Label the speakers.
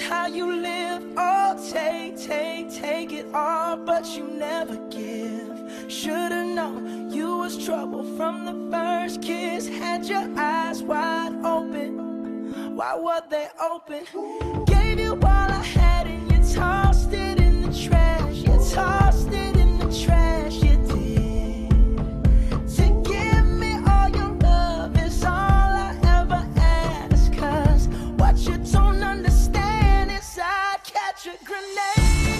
Speaker 1: how you live. Oh, take it all, but you never give. Should've known you was trouble from the first kiss. Had your eyes wide open, why were they open? Gave you all I had and you tossed it in the trash. You tossed it in the trash, you did. To give me all your love is all I ever ask. Cause what you don't understand is I'd catch a grenade.